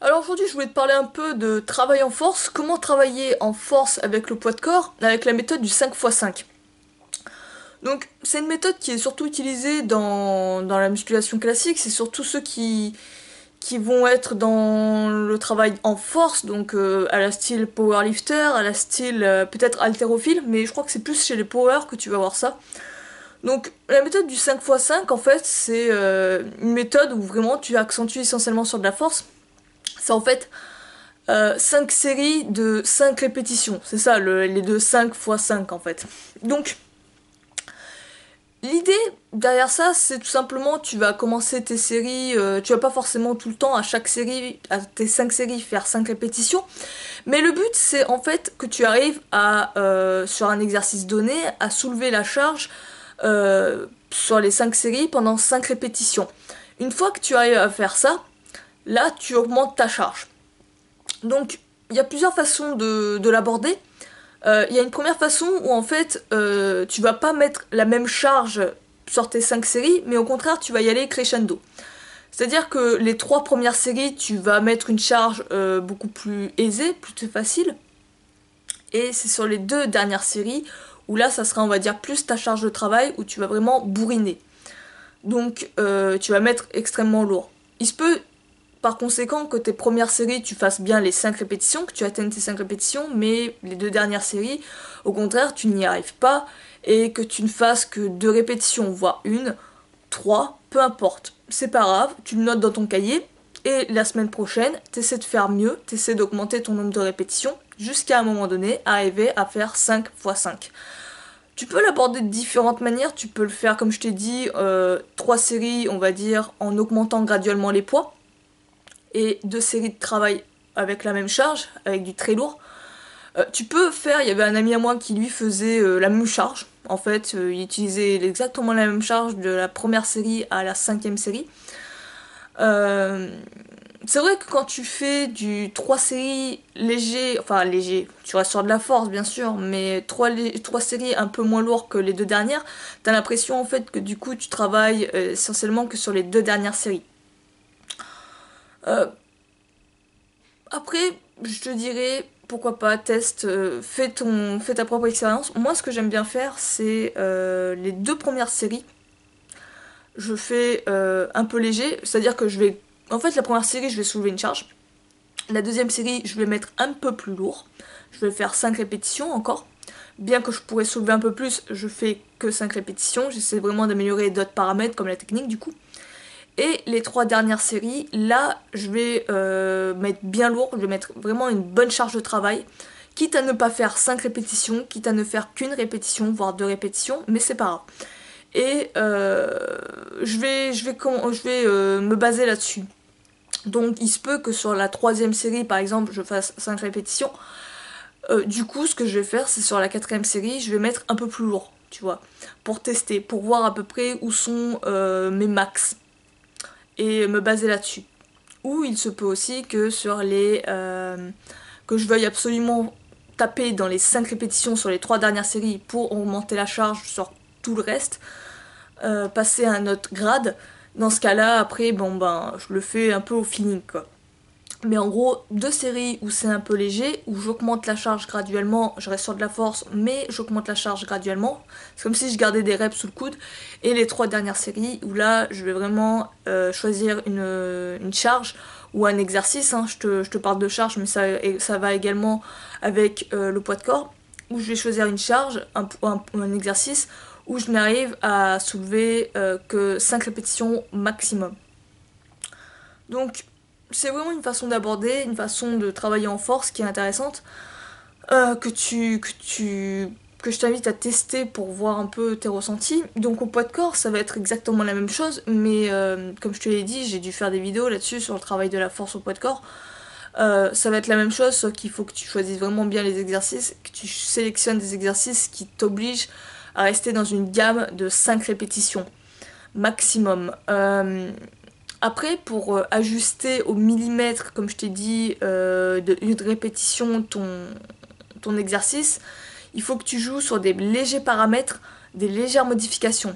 Alors aujourd'hui, je voulais te parler un peu de travail en force, comment travailler en force avec le poids de corps, avec la méthode du 5x5. Donc c'est une méthode qui est surtout utilisée dans la musculation classique, c'est surtout ceux qui vont être dans le travail en force, donc à la style powerlifter, à la style peut-être haltérophile, mais je crois que c'est plus chez les power que tu vas voir ça. Donc la méthode du 5x5 en fait c'est une méthode où vraiment tu accentues essentiellement sur de la force. C'est en fait 5 séries de 5 répétitions. C'est ça, les deux 5 x 5 en fait. Donc, l'idée derrière ça, c'est tout simplement, tu vas commencer tes séries, tu vas pas forcément tout le temps à chaque série, à tes 5 séries, faire 5 répétitions. Mais le but, c'est en fait que tu arrives à, sur un exercice donné, à soulever la charge sur les 5 séries pendant 5 répétitions. Une fois que tu arrives à faire ça, là, tu augmentes ta charge. Donc, il y a plusieurs façons de l'aborder. Il y a une première façon où en fait, tu vas pas mettre la même charge sur tes 5 séries, mais au contraire, tu vas y aller crescendo. C'est-à-dire que les 3 premières séries, tu vas mettre une charge beaucoup plus aisée, plus facile. Et c'est sur les 2 dernières séries où là, ça sera, on va dire, plus ta charge de travail, où tu vas vraiment bourriner. Donc, tu vas mettre extrêmement lourd. Il se peut par conséquent, que tes premières séries, tu fasses bien les 5 répétitions, que tu atteignes tes 5 répétitions, mais les 2 dernières séries, au contraire, tu n'y arrives pas, et que tu ne fasses que 2 répétitions, voire une, 3, peu importe. C'est pas grave, tu le notes dans ton cahier, et la semaine prochaine, t'essaies de faire mieux, t'essaies d'augmenter ton nombre de répétitions, jusqu'à un moment donné, arriver à faire 5 x 5. Tu peux l'aborder de différentes manières, tu peux le faire, comme je t'ai dit, 3 séries, on va dire, en augmentant graduellement les poids, et 2 séries de travail avec la même charge, avec du très lourd. Tu peux faire, il y avait un ami à moi qui lui faisait la même charge. En fait, il utilisait exactement la même charge de la première série à la 5e série. Euh, c'est vrai que quand tu fais du 3 séries léger, enfin léger, tu restes sur de la force bien sûr, mais 3 séries un peu moins lourdes que les 2 dernières, t'as l'impression en fait que du coup tu travailles essentiellement que sur les 2 dernières séries. Euh, Après, je te dirais, pourquoi pas, teste, fais ta propre expérience. Moi, ce que j'aime bien faire, c'est les 2 premières séries. Je fais un peu léger, c'est-à-dire que je vais... En fait, la première série, je vais soulever une charge. La deuxième série, je vais mettre un peu plus lourd. Je vais faire 5 répétitions encore. Bien que je pourrais soulever un peu plus, je fais que 5 répétitions. J'essaie vraiment d'améliorer d'autres paramètres, comme la technique du coup. Et les 3 dernières séries, là, je vais mettre bien lourd, je vais mettre vraiment une bonne charge de travail, quitte à ne pas faire 5 répétitions, quitte à ne faire qu'une répétition, voire 2 répétitions, mais c'est pas grave. Et je vais me baser là-dessus. Donc il se peut que sur la troisième série, par exemple, je fasse 5 répétitions. Du coup, ce que je vais faire, c'est sur la quatrième série, je vais mettre un peu plus lourd, tu vois, pour tester, pour voir à peu près où sont mes max et me baser là-dessus. Ou il se peut aussi que sur les que je veuille absolument taper dans les 5 répétitions sur les 3 dernières séries pour augmenter la charge sur tout le reste, passer à un autre grade. Dans ce cas-là, après, bon ben, je le fais un peu au feeling quoi. Mais en gros, 2 séries où c'est un peu léger, où j'augmente la charge graduellement, je reste sur de la force, mais j'augmente la charge graduellement. C'est comme si je gardais des reps sous le coude. Et les 3 dernières séries, où là, je vais vraiment choisir une charge ou un exercice. Hein. Je te parle de charge, mais ça va également avec le poids de corps. Où je vais choisir une charge, un exercice, où je n'arrive à soulever que 5 répétitions maximum. Donc, c'est vraiment une façon d'aborder, une façon de travailler en force qui est intéressante, que je t'invite à tester pour voir un peu tes ressentis. Donc au poids de corps, ça va être exactement la même chose, mais comme je te l'ai dit, j'ai dû faire des vidéos là-dessus sur le travail de la force au poids de corps. Ça va être la même chose, sauf qu'il faut que tu choisisses vraiment bien les exercices, que tu sélectionnes des exercices qui t'obligent à rester dans une gamme de 5 répétitions maximum. Après, pour ajuster au millimètre, comme je t'ai dit, de une répétition ton exercice, il faut que tu joues sur des légers paramètres, des légères modifications.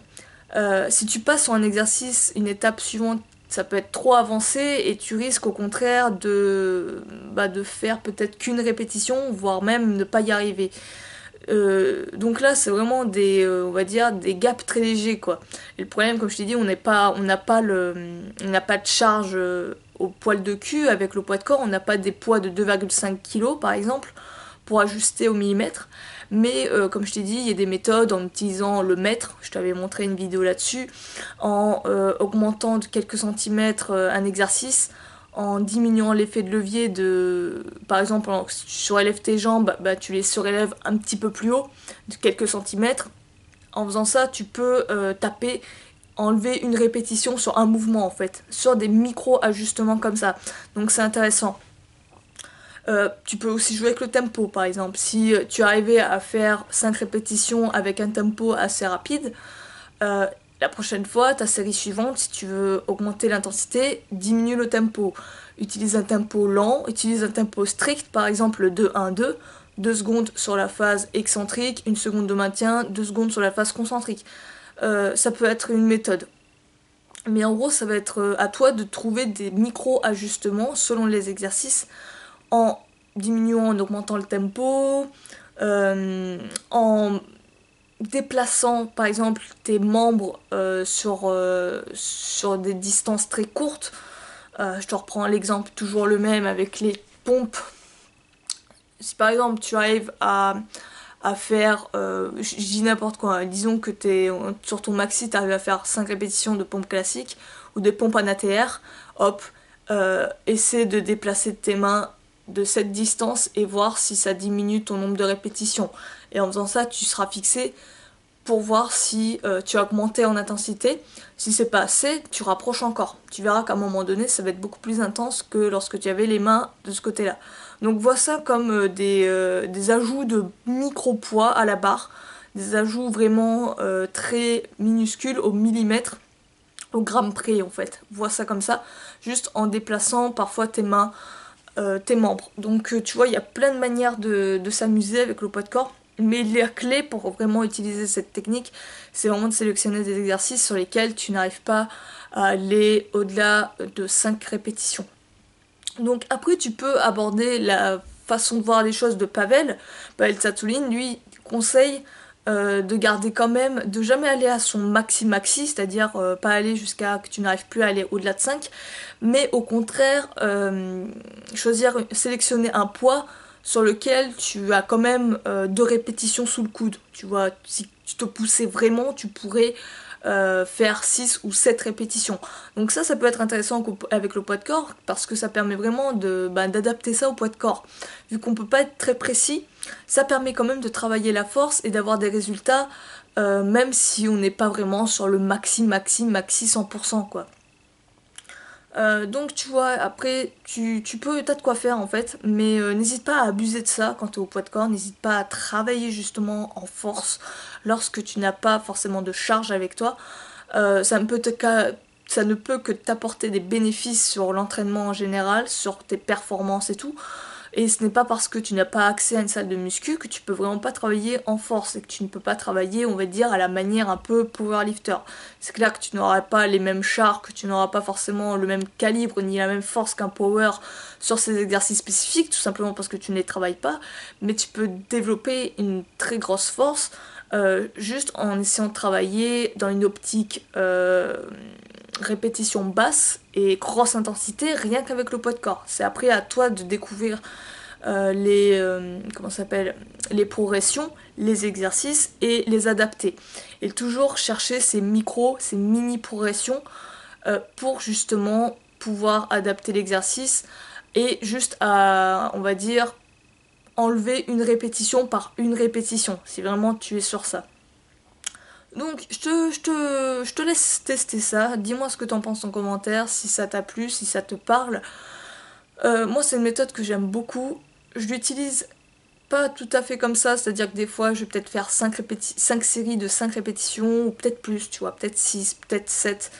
Si tu passes sur un exercice, une étape suivante ça peut être trop avancé et tu risques au contraire de faire peut-être qu'une répétition, voire même ne pas y arriver. Donc là, c'est vraiment on va dire, des gaps très légers, quoi. Et le problème, comme je t'ai dit, on n'a pas de charge au poil de cul avec le poids de corps. On n'a pas des poids de 2,5 kg, par exemple, pour ajuster au millimètre. Mais comme je t'ai dit, il y a des méthodes en utilisant le mètre. Je t'avais montré une vidéo là-dessus, en augmentant de quelques centimètres un exercice, en diminuant l'effet de levier par exemple, si tu surélèves tes jambes, tu les surélèves un petit peu plus haut, de quelques centimètres. En faisant ça, tu peux enlever une répétition sur un mouvement, en fait, sur des micro-ajustements comme ça. Donc c'est intéressant. Tu peux aussi jouer avec le tempo, par exemple. Si tu arrivais à faire 5 répétitions avec un tempo assez rapide, la prochaine fois, ta série suivante, si tu veux augmenter l'intensité, diminue le tempo. Utilise un tempo lent, utilise un tempo strict, par exemple le 2-1-2, 2 secondes sur la phase excentrique, 1 seconde de maintien, 2 secondes sur la phase concentrique. Ça peut être une méthode. Mais en gros, ça va être à toi de trouver des micro-ajustements selon les exercices, en diminuant, en augmentant le tempo, en déplaçant par exemple tes membres sur des distances très courtes. Je te reprends l'exemple toujours le même avec les pompes. Si par exemple tu arrives à faire, je dis n'importe quoi, disons que sur ton maxi tu arrives à faire 5 répétitions de pompes classiques ou des pompes en ATR, hop, essaie de déplacer tes mains de cette distance et voir si ça diminue ton nombre de répétitions. Et en faisant ça, tu seras fixé pour voir si tu as augmenté en intensité. Si c'est pas assez, tu rapproches encore. Tu verras qu'à un moment donné, ça va être beaucoup plus intense que lorsque tu avais les mains de ce côté-là. Donc vois ça comme des ajouts de micro-poids à la barre, des ajouts vraiment très minuscules au millimètre, au gramme près en fait. Vois ça comme ça, juste en déplaçant parfois tes mains, tes membres. Donc tu vois, il y a plein de manières de s'amuser avec le poids de corps. Mais la clé pour vraiment utiliser cette technique, c'est vraiment de sélectionner des exercices sur lesquels tu n'arrives pas à aller au-delà de 5 répétitions. Donc après, tu peux aborder la façon de voir les choses de Pavel. Pavel Tsatsouline, lui, conseille de garder quand même, de jamais aller à son maxi, c'est-à-dire pas aller jusqu'à que tu n'arrives plus à aller au-delà de 5, mais au contraire, sélectionner un poids sur lequel tu as quand même 2 répétitions sous le coude. Tu vois, si tu te poussais vraiment, tu pourrais faire 6 ou 7 répétitions. Donc ça peut être intéressant avec le poids de corps, parce que ça permet vraiment d'adapter ça au poids de corps. Vu qu'on peut pas être très précis, ça permet quand même de travailler la force et d'avoir des résultats, même si on n'est pas vraiment sur le maxi 100%, quoi. Donc tu vois, après t'as de quoi faire en fait, mais n'hésite pas à abuser de ça quand tu es au poids de corps, n'hésite pas à travailler justement en force lorsque tu n'as pas forcément de charge avec toi. Ça ne peut que t'apporter des bénéfices sur l'entraînement en général, sur tes performances et tout. Et ce n'est pas parce que tu n'as pas accès à une salle de muscu que tu peux vraiment pas travailler en force et que tu ne peux pas travailler, on va dire, à la manière un peu powerlifter. C'est clair que tu n'auras pas les mêmes chars, que tu n'auras pas forcément le même calibre ni la même force qu'un power sur ces exercices spécifiques, tout simplement parce que tu ne les travailles pas, mais tu peux développer une très grosse force juste en essayant de travailler dans une optique répétition basse et grosse intensité rien qu'avec le poids de corps. C'est après à toi de découvrir les progressions, les exercices et les adapter. Et toujours chercher ces mini progressions pour justement pouvoir adapter l'exercice et juste à, on va dire, enlever une répétition par une répétition, si vraiment tu es sur ça. Donc je te laisse tester ça, dis-moi ce que t'en penses en commentaire, si ça t'a plu, si ça te parle. Moi c'est une méthode que j'aime beaucoup, je l'utilise pas tout à fait comme ça, c'est-à-dire que des fois je vais peut-être faire 5 séries de 5 répétitions, ou peut-être plus, tu vois, peut-être 6, peut-être 7.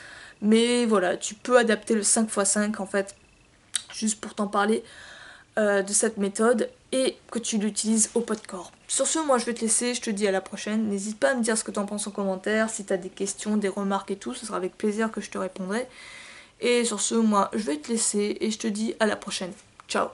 Mais voilà, tu peux adapter le 5x5 en fait, juste pour t'en parler de cette méthode et que tu l'utilises au poids de corps. Sur ce, moi je vais te laisser, je te dis à la prochaine. N'hésite pas à me dire ce que tu en penses en commentaire, si tu as des questions, des remarques et tout, ce sera avec plaisir que je te répondrai. Et sur ce, moi, je vais te laisser et je te dis à la prochaine. Ciao.